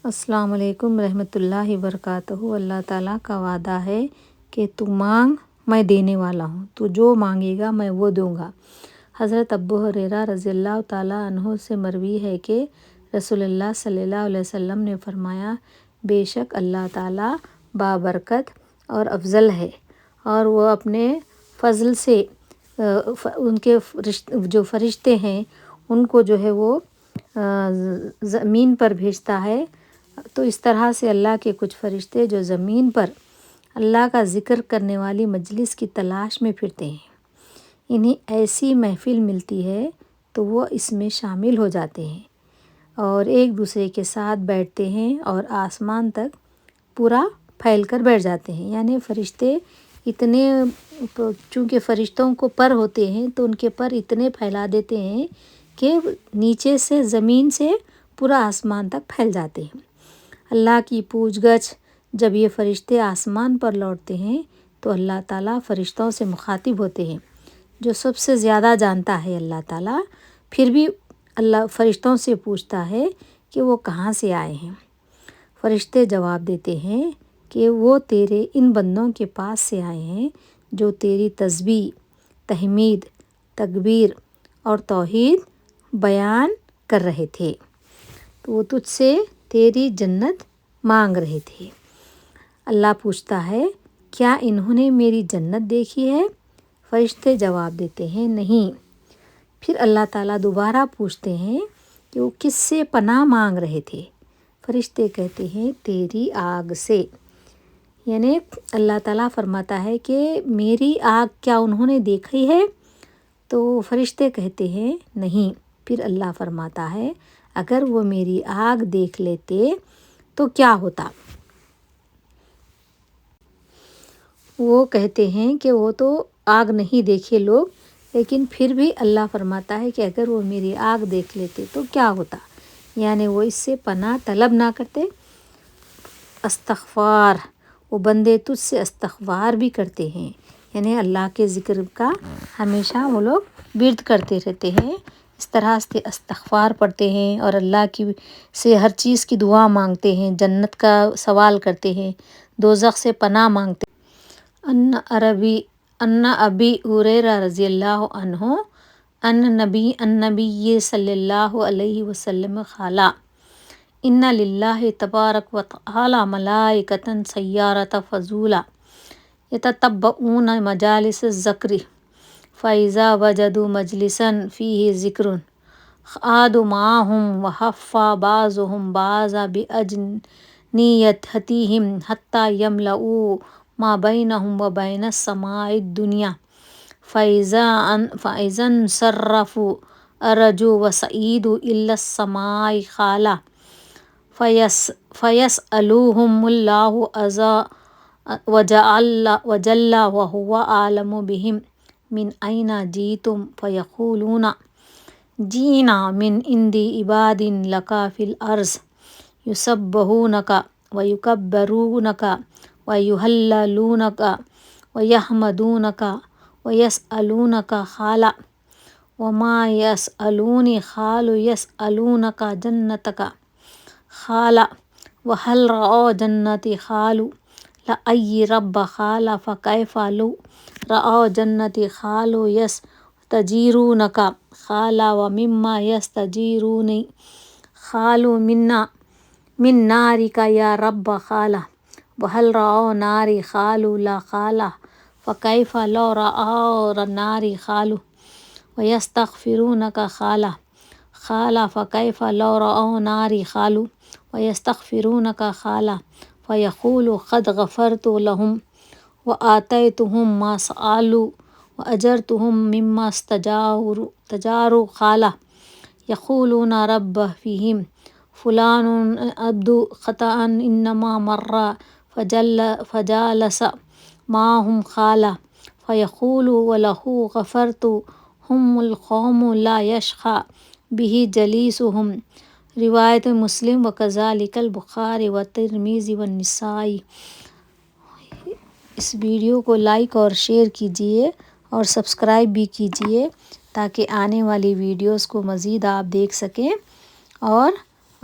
السلام علیکم رحمۃ اللہ وبرکاتہ۔ اللہ تعالیٰ کا وعدہ ہے کہ تو مانگ میں دینے والا ہوں، تو جو مانگے گا میں وہ دوں گا۔ حضرت ابو ہریرہ رضی اللہ تعالیٰ عنہ سے مروی ہے کہ رسول اللہ صلی اللہ علیہ وسلم نے فرمایا، بے شک اللہ تعالیٰ بابرکت اور افضل ہے، اور وہ اپنے فضل سے ان کے جو فرشتے ہیں ان کو جو ہے وہ زمین پر بھیجتا ہے۔ تو اس طرح سے اللہ کے کچھ فرشتے جو زمین پر اللہ کا ذکر کرنے والی مجلس کی تلاش میں پھرتے ہیں، انہیں ایسی محفل ملتی ہے تو وہ اس میں شامل ہو جاتے ہیں اور ایک دوسرے کے ساتھ بیٹھتے ہیں اور آسمان تک پورا پھیل کر بیٹھ جاتے ہیں۔ یعنی فرشتے اتنے، چونکہ فرشتوں کو پر ہوتے ہیں تو ان کے پر اتنے پھیلا دیتے ہیں کہ نیچے سے زمین سے پورا آسمان تک پھیل جاتے ہیں۔ اللہ کی پوچھ گچھ جب یہ فرشتے آسمان پر لوٹتے ہیں تو اللہ تعالیٰ فرشتوں سے مخاطب ہوتے ہیں، جو سب سے زیادہ جانتا ہے اللہ تعالیٰ، پھر بھی اللہ فرشتوں سے پوچھتا ہے کہ وہ کہاں سے آئے ہیں۔ فرشتے جواب دیتے ہیں کہ وہ تیرے ان بندوں کے پاس سے آئے ہیں جو تیری تسبیح، تحمید، تکبیر اور توحید بیان کر رہے تھے، تو وہ تجھ سے تیری جنت مانگ رہے تھے۔ اللہ پوچھتا ہے، کیا انہوں نے میری جنت دیکھی ہے؟ فرشتے جواب دیتے ہیں، نہیں۔ پھر اللہ تعالیٰ دوبارہ پوچھتے ہیں کہ وہ کس سے پناہ مانگ رہے تھے؟ فرشتے کہتے ہیں، تیری آگ سے۔ یعنی اللہ تعالیٰ فرماتا ہے کہ میری آگ کیا انہوں نے دیکھی ہے؟ تو فرشتے کہتے ہیں، نہیں۔ پھر اللہ فرماتا ہے، اگر وہ میری آگ دیکھ لیتے تو کیا ہوتا؟ وہ کہتے ہیں کہ وہ تو آگ نہیں دیکھے لوگ، لیکن پھر بھی اللہ فرماتا ہے کہ اگر وہ میری آگ دیکھ لیتے تو کیا ہوتا؟ یعنی وہ اس سے پناہ طلب نہ کرتے۔ استغفار، وہ بندے تجھ سے استغفار بھی کرتے ہیں، یعنی اللہ کے ذکر کا ہمیشہ وہ لوگ ورد کرتے رہتے ہیں، اس طرح سے استغفار پڑھتے ہیں اور اللہ کی سے ہر چیز کی دعا مانگتے ہیں، جنت کا سوال کرتے ہیں، دوزخ سے پناہ مانگتے ہیں۔ ان ابی ہریرہ رضی اللہ عنہ ان نبی صلی اللہ علیہ وسلم قال، ان للہ تبارک و تعالی ملائکۃ سیارۃ فضولا یتتبعون مجالس الذکر فاذا وجدوا مجلسا فیہ ذکر قعدوا معهم وحفى بعضهم بعضا بأجنحتهم حتى يملؤوا ما بينهم وبين السماء الدنيا فإذا انصرفوا أرجوا وصعدوا إلى السماء قال فيسألهم الله عز وجل وهو أعلم بهم من أين جئتم فيقولون جئنا من عند عباد لك في الأرض يسبحونك ويكبرونك ويهللونك ويحمدونك ويسألونك قال وما يسألوني قالوا يسألونك جنتك قال وهل رأوا جنتي قالوا لا أي رب قال فكيف لو رأوا جنتي قالوا يستجيرونك قال ومما يستجيروني قالوا من نارك يا رب قال وهل رأوا ناري قالوا لا قال فكيف لو رأوا ناري قالوا ويستغفرونك قال فكيف لو رأوا ناري قالوا ويستغفرونك قال فيقول قد غفرت لهم وآتيتهم ما سألوا وأجرتهم مما استجاروا قال يقولون رب فيهم فلان عبد خطأ إنما مر فجالس معهم قال فيقول وله غفرت هم القوم لا يشقى به جليسهم۔ روایت مسلم وکذالک البخاری والترمذی والنسائی۔ اس ویڈیو کو لائک اور شیئر کیجیے اور سبسکرائب بھی کیجیے تاکہ آنے والی ویڈیوز کو مزید آپ دیکھ سکیں اور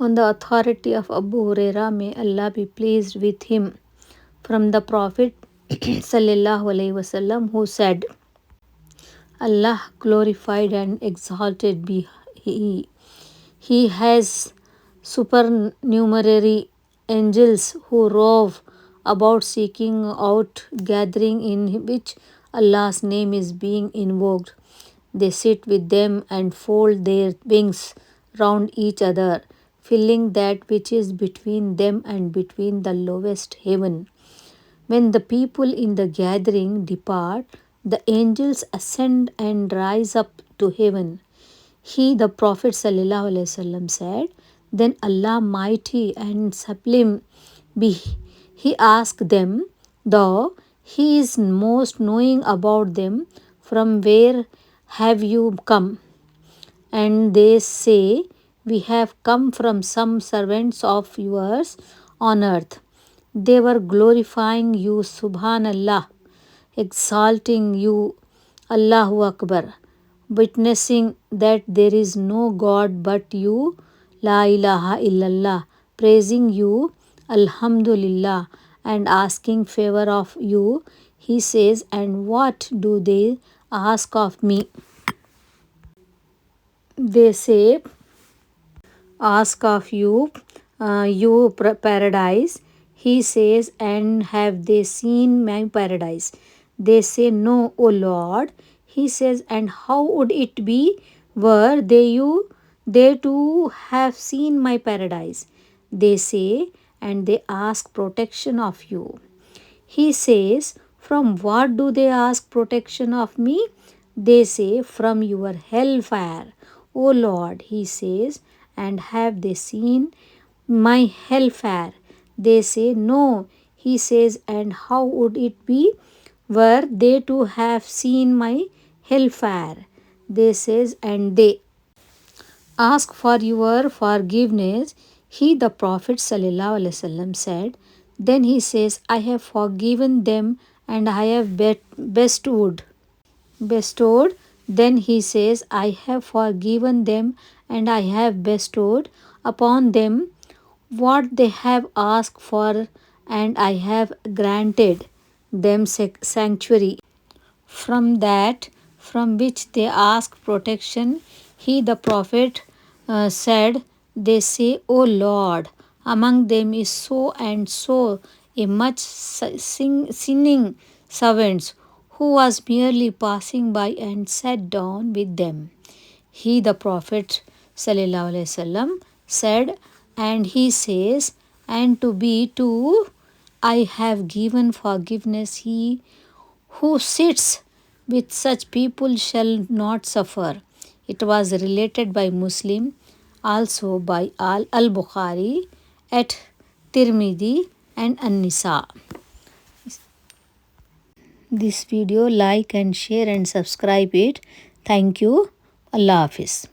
On the authority of Abu Huraira, may Allah be pleased with him, from the Prophet sallallahu alaihi wasallam, who said, Allah glorified and exalted be He. He has supernumerary angels who rove about seeking out gathering in which Allah's name is being invoked. They sit with them and fold their wings round each other, filling that which is between them and between the lowest heaven. When the people in the gathering depart, the angels ascend and rise up to heaven. He, the Prophet ﷺ, said, Then Allah mighty and sublime be He asked them, though He is most knowing about them, from where have you come? And they say, We have come from some servants of yours on earth. They were glorifying you, Subhanallah, exalting you, Allahu Akbar, witnessing that there is no God but you, La ilaha illallah, praising you, Alhamdulillah, and asking favor of you. He says, and what do they ask of me? They say, ask of you, paradise. He says, and have they seen my paradise? They say, no, O Lord. He says, and how would it be were they too have seen my paradise? They say, and they ask protection of you. He says, from what do they ask protection of me? They say, from your hellfire. O Lord, he says, and have they seen my hellfire? They say, no. He says, and how would it be were they to have seen my hellfire? They says, and they ask for your forgiveness. He, the Prophet ﷺ, said, then he says, I have forgiven them and I have bestowed. Then he says, I have forgiven them and I have bestowed upon them what they have asked for, and I have granted them sanctuary from that from which they ask protection. He, the Prophet, said, they say, O Lord, among them is so and so a much sinning servants who was merely passing by and sat down with them. He, the Prophet ﷺ, said, and he says, and to be too, I have given forgiveness. He who sits with such people shall not suffer. It was related by Muslim, also by Al-Bukhari, at Tirmidhi and An-Nisa. This video, like and share and subscribe it. Thank you. Allah Hafiz.